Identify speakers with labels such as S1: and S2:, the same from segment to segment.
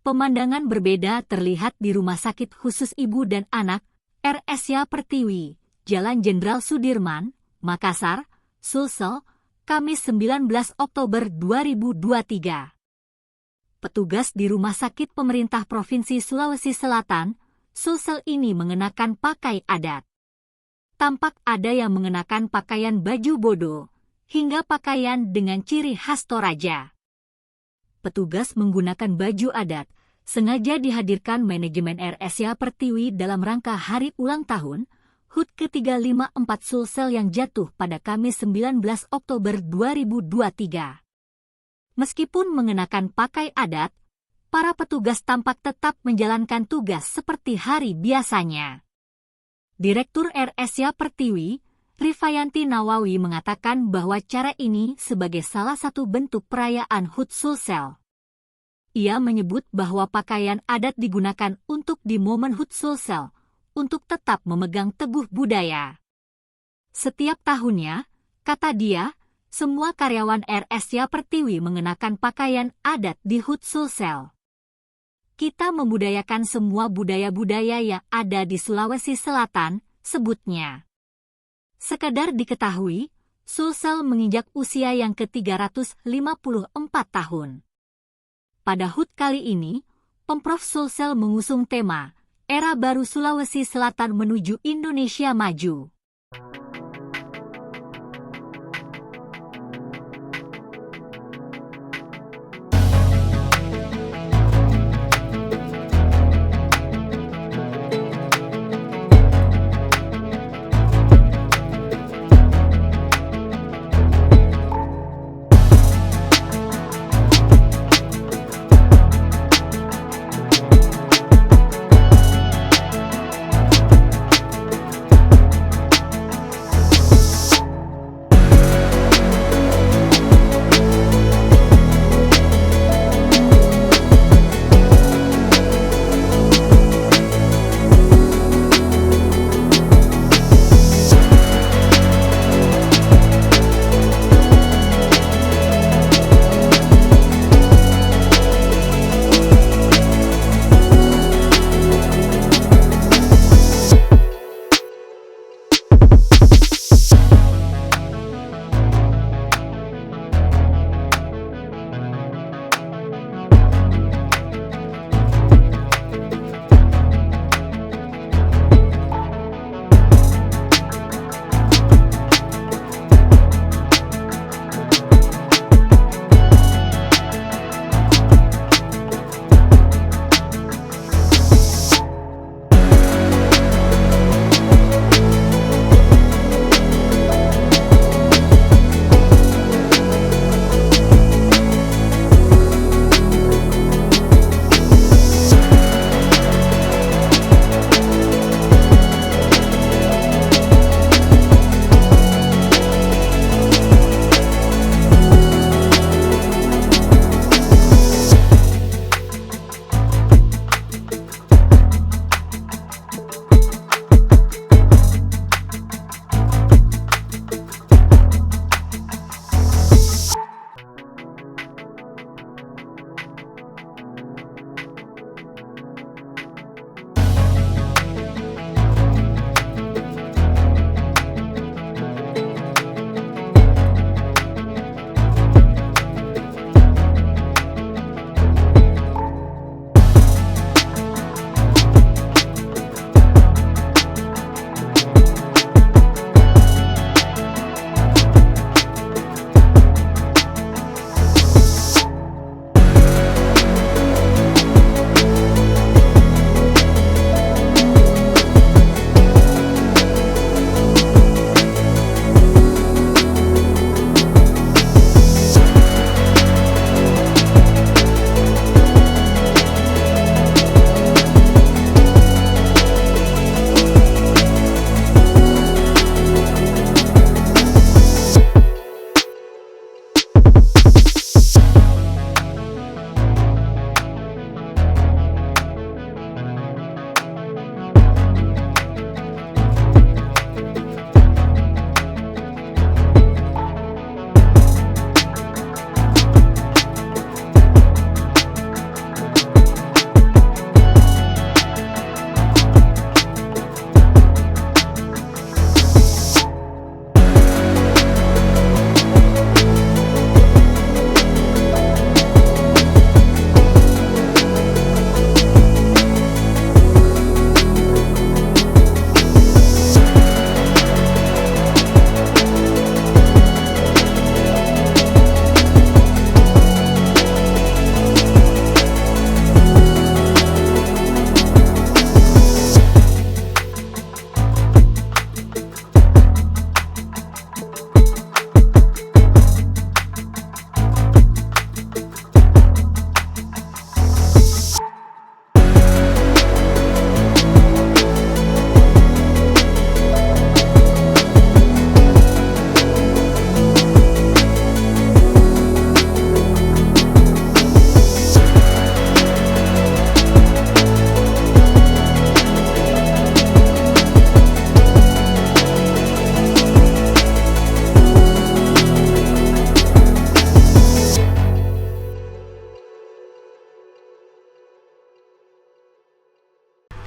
S1: Pemandangan berbeda terlihat di Rumah Sakit Khusus Ibu dan Anak, RSUD Pertiwi, Jalan Jenderal Sudirman, Makassar, Sulsel, Kamis 19 Oktober 2023. Petugas di Rumah Sakit Pemerintah Provinsi Sulawesi Selatan, Sulsel ini mengenakan pakai adat. Tampak ada yang mengenakan pakaian baju bodo, hingga pakaian dengan ciri khas Toraja. Petugas menggunakan baju adat, sengaja dihadirkan manajemen RSUD Pertiwi dalam rangka hari ulang tahun HUT ke-354 Sulsel yang jatuh pada Kamis 19 Oktober 2023. Meskipun mengenakan pakai adat, para petugas tampak tetap menjalankan tugas seperti hari biasanya. Direktur RSUD Pertiwi, Rifayanti Nawawi mengatakan bahwa cara ini sebagai salah satu bentuk perayaan HUT Sulsel. Ia menyebut bahwa pakaian adat digunakan untuk di momen HUT Sulsel, untuk tetap memegang teguh budaya. Setiap tahunnya, kata dia, semua karyawan RSUD Pertiwi mengenakan pakaian adat di HUT Sulsel. Kita membudayakan semua budaya-budaya yang ada di Sulawesi Selatan, sebutnya. Sekadar diketahui, Sulsel menginjak usia yang ke-354 tahun. Pada HUT kali ini, Pemprov Sulsel mengusung tema Era Baru Sulawesi Selatan Menuju Indonesia Maju.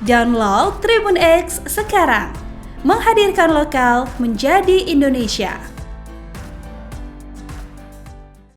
S2: Download Tribun X sekarang. Menghadirkan lokal menjadi Indonesia.